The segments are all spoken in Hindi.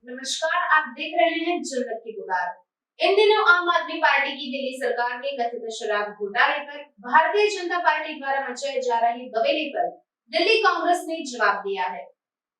नमस्कार, आप देख रहे हैं जन्नत की पुकार। इन दिनों आम आदमी पार्टी की दिल्ली सरकार के कथित शराब घोटाले पर भारतीय जनता पार्टी द्वारा मचाए जा रहे बवेले पर दिल्ली कांग्रेस ने जवाब दिया है।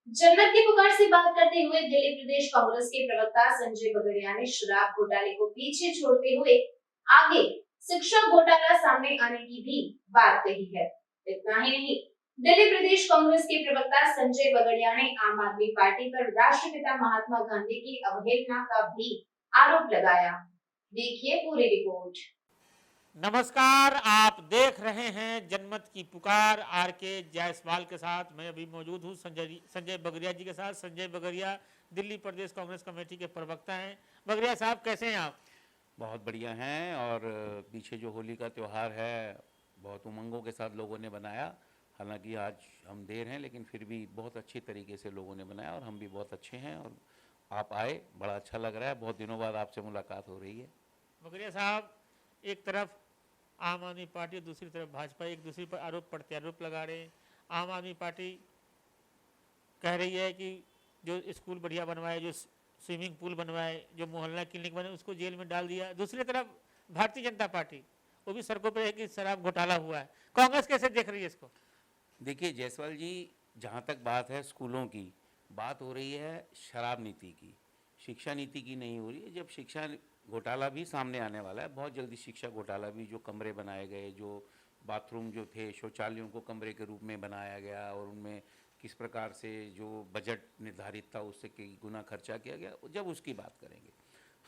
जन्नत की पुकार से बात करते हुए दिल्ली प्रदेश कांग्रेस के प्रवक्ता संजय बगड़िया ने शराब घोटाले को पीछे छोड़ते हुए आगे शिक्षा घोटाला सामने आने की भी बात कही है। इतना ही नहीं, दिल्ली प्रदेश कांग्रेस के प्रवक्ता संजय बगड़िया ने आम आदमी पार्टी पर राष्ट्रपिता महात्मा गांधी की अवहेलना का भी आरोप लगाया। देखिए पूरी रिपोर्ट। नमस्कार, आप देख रहे हैं जनमत की पुकार। आर के जायसवाल के साथ मैं अभी मौजूद हूँ संजय बगरिया जी के साथ। संजय बगरिया दिल्ली प्रदेश कांग्रेस कमेटी के प्रवक्ता हैं। बगरिया साहब, कैसे हैं आप? बहुत बढ़िया हैं। और पीछे जो होली का त्यौहार है बहुत उमंगों के साथ लोगों ने बनाया। हालांकि आज हम देर हैं लेकिन फिर भी बहुत अच्छी तरीके से लोगों ने बनाया और हम भी बहुत अच्छे हैं। और आप आए, बड़ा अच्छा लग रहा है। बहुत दिनों बाद आपसे मुलाकात हो रही है। बगरिया साहब, एक तरफ आम आदमी पार्टी, दूसरी तरफ भाजपा एक दूसरे पर आरोप प्रत्यारोप लगा रहे हैं। आम आदमी पार्टी कह रही है कि जो स्कूल बढ़िया बनवाए, जो स्विमिंग पूल बनवाए, जो मोहल्ला क्लिनिक बने, उसको जेल में डाल दिया। दूसरी तरफ भारतीय जनता पार्टी वो भी सड़कों पर है कि शराब घोटाला हुआ है। कांग्रेस कैसे देख रही है इसको? देखिए जायसवाल जी, जहाँ तक बात है स्कूलों की, बात हो रही है शराब नीति की, शिक्षा नीति की नहीं हो रही है। जब शिक्षा घोटाला भी सामने आने वाला है बहुत जल्दी, शिक्षा घोटाला भी, जो कमरे बनाए गए, जो बाथरूम जो थे, शौचालयों को कमरे के रूप में बनाया गया और उनमें किस प्रकार से जो बजट निर्धारित था उससे कई गुना खर्चा किया गया, जब उसकी बात करेंगे।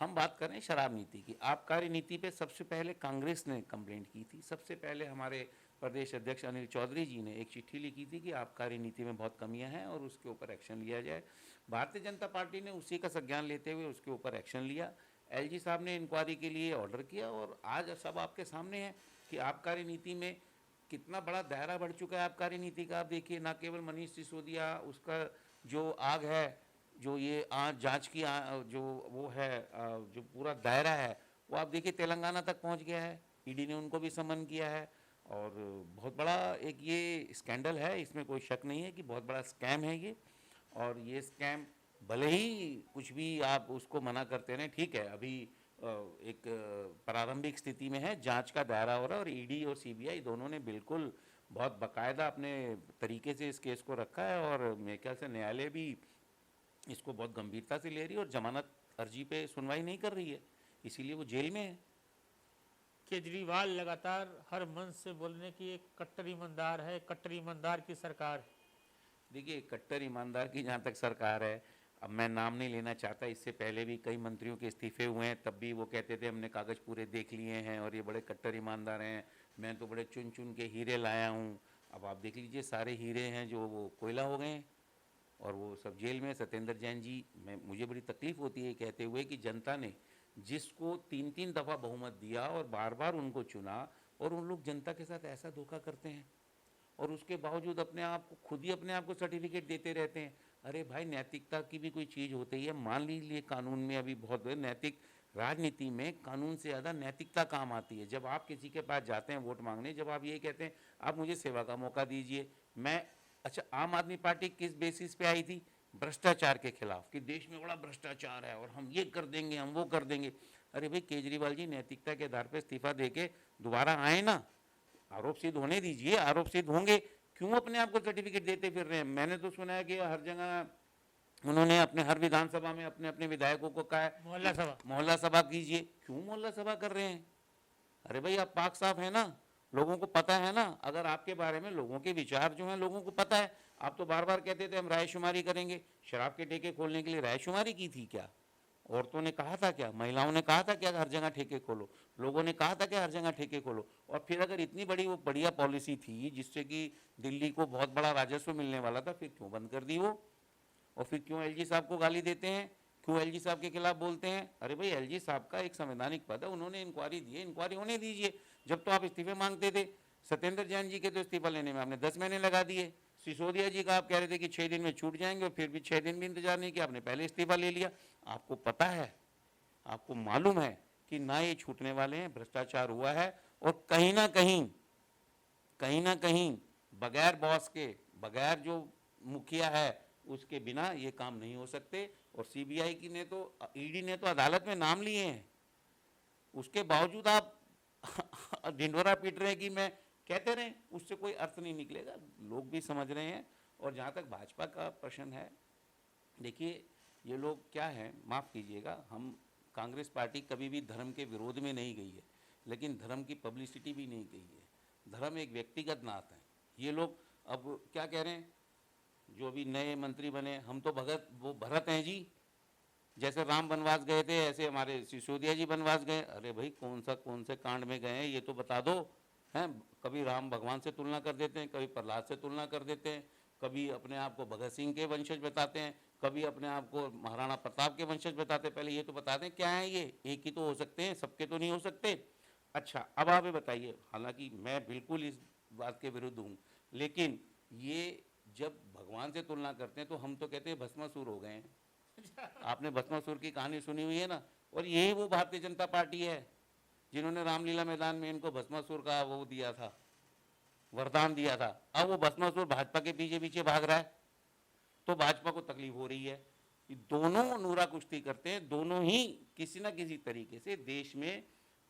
हम बात करें शराब नीति की। आबकारी नीति पे सबसे पहले कांग्रेस ने कंप्लेंट की थी। सबसे पहले हमारे प्रदेश अध्यक्ष अनिल चौधरी जी ने एक चिट्ठी लिखी थी कि आबकारी नीति में बहुत कमियां हैं और उसके ऊपर एक्शन लिया जाए। भारतीय जनता पार्टी ने उसी का संज्ञान लेते हुए उसके ऊपर एक्शन लिया। एलजी साहब ने इंक्वायरी के लिए ऑर्डर किया और आज सब आपके सामने है कि आबकारी नीति में कितना बड़ा दायरा बढ़ चुका है। आबकारी नीति का आप देखिए, ना केवल मनीष सिसोदिया, उसका जो आग है, जो ये जांच की जो वो है, जो पूरा दायरा है वो आप देखिए तेलंगाना तक पहुंच गया है। ईडी ने उनको भी समन किया है और बहुत बड़ा एक ये स्कैंडल है, इसमें कोई शक नहीं है कि बहुत बड़ा स्कैम है ये। और ये स्कैम भले ही कुछ भी आप उसको मना करते रहें, ठीक है, अभी एक प्रारंभिक स्थिति में है, जांच का दायरा हो रहा है और ईडी और सीबीआई दोनों ने बिल्कुल बहुत बाकायदा अपने तरीके से इस केस को रखा है और मेरे ख्याल से न्यायालय भी इसको बहुत गंभीरता से ले रही है और जमानत अर्जी पे सुनवाई नहीं कर रही है, इसीलिए वो जेल में है। केजरीवाल लगातार हर मंच से बोलने की एक कट्टर ईमानदार है, कट्टर ईमानदार की सरकार है। देखिए, कट्टर ईमानदार की जहाँ तक सरकार है, अब मैं नाम नहीं लेना चाहता, इससे पहले भी कई मंत्रियों के इस्तीफे हुए हैं, तब भी वो कहते थे हमने कागज़ पूरे देख लिए हैं और ये बड़े कट्टर ईमानदार हैं, मैं तो बड़े चुन चुन के हीरे लाया हूँ। अब आप देख लीजिए, सारे हीरे हैं जो वो कोयला हो गए हैं और वो सब जेल में। सत्येंद्र जैन जी, मुझे बड़ी तकलीफ़ होती है कहते हुए कि जनता ने जिसको 3-3 दफ़ा बहुमत दिया और बार बार उनको चुना, और उन लोग जनता के साथ ऐसा धोखा करते हैं और उसके बावजूद अपने आप को खुद ही अपने आप को सर्टिफिकेट देते रहते हैं। अरे भाई, नैतिकता की भी कोई चीज़ होती है। मान लीजिए कानून में अभी बहुत नैतिक, राजनीति में कानून से ज़्यादा नैतिकता काम आती है। जब आप किसी के पास जाते हैं वोट मांगने, जब आप ये कहते हैं आप मुझे सेवा का मौका दीजिए, मैं, अच्छा, आम आदमी पार्टी किस बेसिस पे आई थी? भ्रष्टाचार के खिलाफ, कि देश में बड़ा भ्रष्टाचार है और हम ये कर देंगे, हम वो कर देंगे। अरे भाई केजरीवाल जी, नैतिकता के आधार पर इस्तीफा देके दोबारा आए ना, आरोप सिद्ध होने दीजिए, आरोप सिद्ध होंगे। क्यों अपने आप को सर्टिफिकेट देते फिर रहे हैं? मैंने तो सुना है कि हर जगह उन्होंने अपने हर विधानसभा में अपने अपने विधायकों को कहा है मोहल्ला सभा, मोहल्ला सभा कीजिए। क्यों मोहल्ला सभा कर रहे हैं? अरे भाई, आप पाक साफ है ना, लोगों को पता है ना, अगर आपके बारे में लोगों के विचार जो हैं लोगों को पता है। आप तो बार बार कहते थे हम रायशुमारी करेंगे। शराब के ठेके खोलने के लिए रायशुमारी की थी क्या? औरतों ने कहा था क्या? महिलाओं ने कहा था क्या हर जगह ठेके खोलो? लोगों ने कहा था क्या हर जगह ठेके खोलो? और फिर अगर इतनी बड़ी वो बढ़िया पॉलिसी थी जिससे कि दिल्ली को बहुत बड़ा राजस्व मिलने वाला था, फिर क्यों बंद कर दी वो? और फिर क्यों एलजी साहब को गाली देते हैं, क्यों एलजी साहब के खिलाफ बोलते हैं? अरे भाई, एलजी साहब का एक संवैधानिक पद है, उन्होंने इंक्वायरी दी है, इंक्वायरी होने दीजिए। जब तो आप इस्तीफे मांगते थे, सत्येंद्र जैन जी के तो इस्तीफा लेने में आपने 10 महीने लगा दिए। सिसोदिया जी का आप कह रहे थे कि 6 दिन में छूट जाएंगे और फिर भी 6 दिन भी इंतजार नहीं किया, आपने पहले इस्तीफा ले लिया। आपको पता है, आपको मालूम है कि ना ये छूटने वाले हैं, भ्रष्टाचार हुआ है और कहीं ना कहीं बगैर बॉस के, बगैर जो मुखिया है उसके बिना ये काम नहीं हो सकते। और सीबीआई की ने तो, ईडी ने तो अदालत में नाम लिए हैं, उसके बावजूद आप ढिंढोरा पीट रहे हैं कि मैं कहते रहें, उससे कोई अर्थ नहीं निकलेगा, लोग भी समझ रहे हैं। और जहाँ तक भाजपा का प्रश्न है, देखिए ये लोग क्या है, माफ़ कीजिएगा, हम कांग्रेस पार्टी कभी भी धर्म के विरोध में नहीं गई है, लेकिन धर्म की पब्लिसिटी भी नहीं गई है। धर्म एक व्यक्तिगत नात है। ये लोग अब क्या कह रहे हैं, जो अभी नए मंत्री बने, हम तो वो भरत हैं जी, जैसे राम वनवास गए थे ऐसे हमारे सिसोदिया जी वनवास गए। अरे भाई कौन से कांड में गए हैं ये तो बता दो। हैं, कभी राम भगवान से तुलना कर देते हैं, कभी प्रहलाद से तुलना कर देते हैं, कभी अपने आप को भगत सिंह के वंशज बताते हैं, कभी अपने आप को महाराणा प्रताप के वंशज बताते हैं। पहले ये तो बता दें क्या है ये, एक ही तो हो सकते हैं, सबके तो नहीं हो सकते। अच्छा, अब आप ये बताइए, हालांकि मैं बिल्कुल इस बात के विरुद्ध हूँ, लेकिन ये जब भगवान से तुलना करते हैं तो हम तो कहते हैं भस्मासुर हो गए हैं। आपने भस्मासुर की कहानी सुनी हुई है ना, और यही वो भारतीय जनता पार्टी है जिन्होंने रामलीला मैदान में इनको भस्मासुर का वो दिया था, वरदान दिया था। अब वो भस्मासुर भाजपा के पीछे पीछे भाग रहा है, तो भाजपा को तकलीफ हो रही है। ये दोनों नूरा कुश्ती करते हैं, दोनों ही किसी ना किसी तरीके से देश में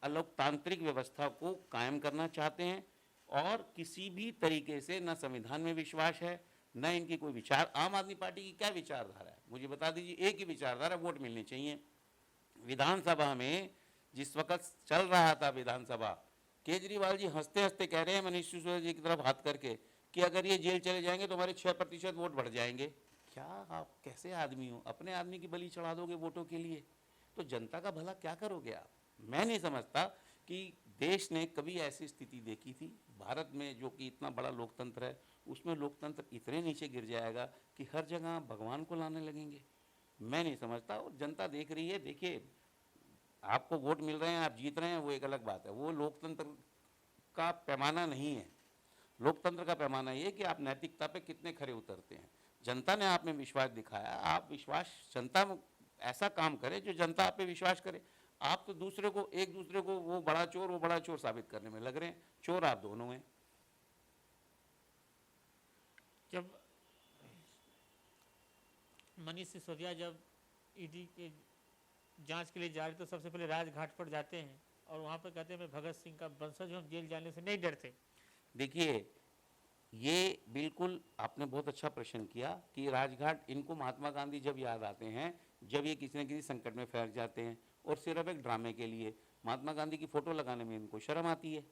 अलोकतांत्रिक व्यवस्था को कायम करना चाहते हैं, और किसी भी तरीके से न संविधान में विश्वास है, न इनकी कोई विचार। आम आदमी पार्टी की क्या विचारधारा है मुझे बता दीजिए, एक ही विचारधारा, वोट मिलने चाहिए। विधानसभा में जिस वक्त चल रहा था विधानसभा, केजरीवाल जी हंसते हंसते कह रहे हैं मनीष सिसोदिया जी की तरफ हाथ करके कि अगर ये जेल चले जाएंगे तो हमारे 6% वोट बढ़ जाएंगे। क्या आप कैसे आदमी हो, अपने आदमी की बलि चढ़ा दोगे वोटों के लिए? तो जनता का भला क्या करोगे आप? मैं नहीं समझता कि देश ने कभी ऐसी स्थिति देखी थी भारत में, जो कि इतना बड़ा लोकतंत्र है, उसमें लोकतंत्र इतने नीचे गिर जाएगा कि हर जगह आप भगवान को लाने लगेंगे। मैं नहीं समझता, और जनता देख रही है। देखिए, आपको वोट मिल रहे हैं, आप जीत रहे हैं, वो एक अलग बात है, वो लोकतंत्र का पैमाना नहीं है। लोकतंत्र का पैमाना ये है कि आप नैतिकता पे कितने खरे उतरते हैं। जनता ने आप में विश्वास दिखाया, आप विश्वास, जनता ऐसा काम करे जो जनता आप पे विश्वास करे। आप तो एक दूसरे को वो बड़ा चोर साबित करने में लग रहे हैं। चोर आप दोनों हैं। जब मनीष सिसोदिया जब ईडी के जांच के लिए जा रहे तो सबसे पहले राजघाट पर जाते हैं और वहाँ पर कहते हैं मैं भगत सिंह का वंशज हूँ, जेल जाने से नहीं डरते। देखिए, ये बिल्कुल आपने बहुत अच्छा प्रश्न किया कि राजघाट, इनको महात्मा गांधी जब याद आते हैं जब ये किसी न किसी संकट में फंस जाते हैं, और सिर्फ एक ड्रामे के लिए महात्मा गांधी की फ़ोटो लगाने में इनको शर्म आती है।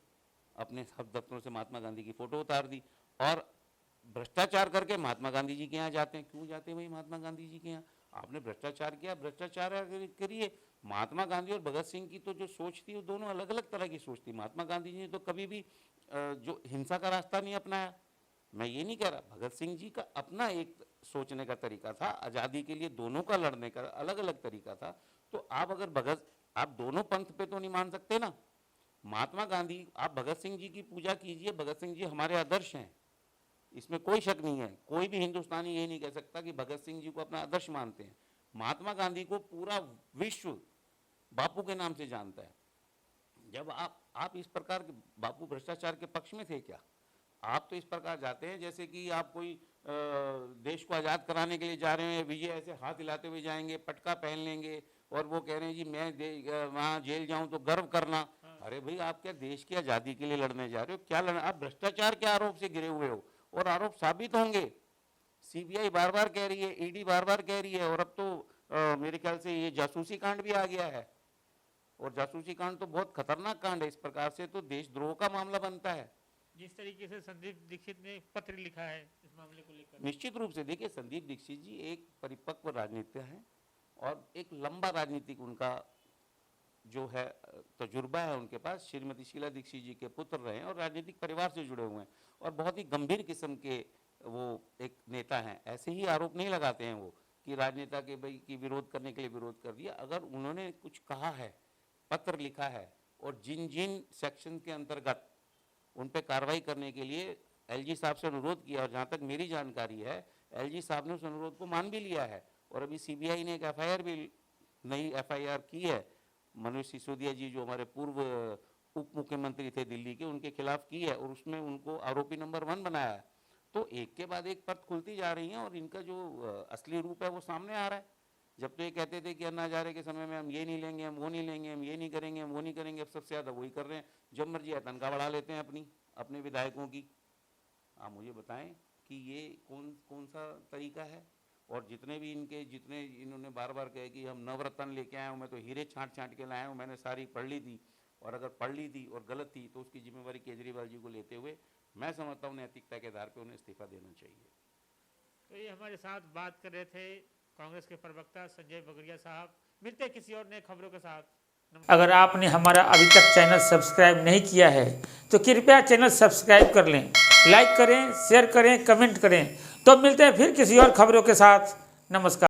अपने सब दफ्तरों से महात्मा गांधी की फ़ोटो उतार दी, और भ्रष्टाचार करके महात्मा गांधी जी के यहाँ जाते हैं। क्यों जाते हैं भाई महात्मा गांधी जी के यहाँ? आपने भ्रष्टाचार किया, भ्रष्टाचार करिए। महात्मा गांधी और भगत सिंह की तो जो सोच थी वो दोनों अलग अलग तरह की सोच थी। महात्मा गांधी जी ने तो कभी भी जो हिंसा का रास्ता नहीं अपनाया। मैं ये नहीं कह रहा, भगत सिंह जी का अपना एक सोचने का तरीका था, आज़ादी के लिए दोनों का लड़ने का अलग अलग तरीका था। तो आप अगर आप दोनों पंथ पे तो नहीं मान सकते ना। महात्मा गांधी, आप भगत सिंह जी की पूजा कीजिए, भगत सिंह जी हमारे आदर्श हैं, इसमें कोई शक नहीं है। कोई भी हिंदुस्तानी ये नहीं कह सकता कि भगत सिंह जी को अपना आदर्श मानते हैं। महात्मा गांधी को पूरा विश्व बापू के नाम से जानता है। जब आप इस प्रकार के, बापू भ्रष्टाचार के पक्ष में थे क्या? आप तो इस प्रकार जाते हैं जैसे कि आप कोई देश को आज़ाद कराने के लिए जा रहे हैं, विजय ऐसे हाथ हिलाते हुए जाएंगे, पटका पहन लेंगे, और वो कह रहे हैं जी मैं वहाँ जेल जाऊँ तो गर्व करना। अरे भाई, आप क्या देश की आज़ादी के लिए लड़ने जा रहे हो? क्या लड़ना? आप भ्रष्टाचार के आरोप से घिरे हुए हो, और आरोप साबित होंगे। सीबीआई बार बार कह रही है, ईडी बार बार कह रही है, और अब तो मेरे ख्याल से ये जासूसी कांड भी आ गया है, और जासूसी कांड तो बहुत खतरनाक कांड है। इस प्रकार से तो देशद्रोह का मामला बनता है। जिस तरीके से संदीप दीक्षित ने पत्र लिखा है इस मामले को लेकर, निश्चित रूप से देखिए, संदीप दीक्षित जी एक परिपक्व राजनीतिज्ञ हैं, और एक लंबा राजनीतिक उनका जो है तजुर्बा है उनके पास। श्रीमती शीला दीक्षित जी के पुत्र रहे हैं, और राजनीतिक परिवार से जुड़े हुए हैं, और बहुत ही गंभीर किस्म के वो एक नेता हैं। ऐसे ही आरोप नहीं लगाते हैं वो कि राजनेता के भाई की विरोध करने के लिए विरोध कर दिया। अगर उन्होंने कुछ कहा है, पत्र लिखा है, और जिन जिन सेक्शन के अंतर्गत उन पर कार्रवाई करने के लिए एलजी साहब से अनुरोध किया, और जहाँ तक मेरी जानकारी है एलजी साहब ने उस अनुरोध को मान भी लिया है, और अभी सीबीआई ने एक नई एफआईआर की है मनीष सिसोदिया जी, जो हमारे पूर्व उप मुख्यमंत्री थे दिल्ली के, उनके खिलाफ की है, और उसमें उनको आरोपी नंबर 1 बनाया है। तो एक के बाद एक परत खुलती जा रही है, और इनका जो असली रूप है वो सामने आ रहा है। जब तो ये कहते थे कि अन्ना हजारे के समय में हम ये नहीं लेंगे, हम वो नहीं लेंगे, हम ये नहीं करेंगे, हम वो नहीं करेंगे, अब सबसे ज़्यादा वही कर रहे हैं। जब मर्जी है तनख्वाह बढ़ा लेते हैं अपने विधायकों की। आप मुझे बताएं कि ये कौन सा तरीका है। और जितने इन्होंने बार बार कहे कि हम नवरत्न लेके आए हूँ, मैं तो हीरे छाँट के लाया हूँ, मैंने सारी पढ़ ली थी, और अगर पढ़ ली थी और गलत थी तो उसकी जिम्मेवारी केजरीवाल जी को लेते हुए मैं समझता हूँ नैतिकता के आधार पर उन्हें इस्तीफा देना चाहिए। तो ये हमारे साथ बात कर रहे थे कांग्रेस के प्रवक्ता संजय बगरिया साहब। मिलते हैं किसी और नए खबरों के साथ। अगर आपने हमारा अभी तक चैनल सब्सक्राइब नहीं किया है तो कृपया चैनल सब्सक्राइब कर लें, लाइक करें, शेयर करें, कमेंट करें। तो मिलते हैं फिर किसी और खबरों के साथ। नमस्कार।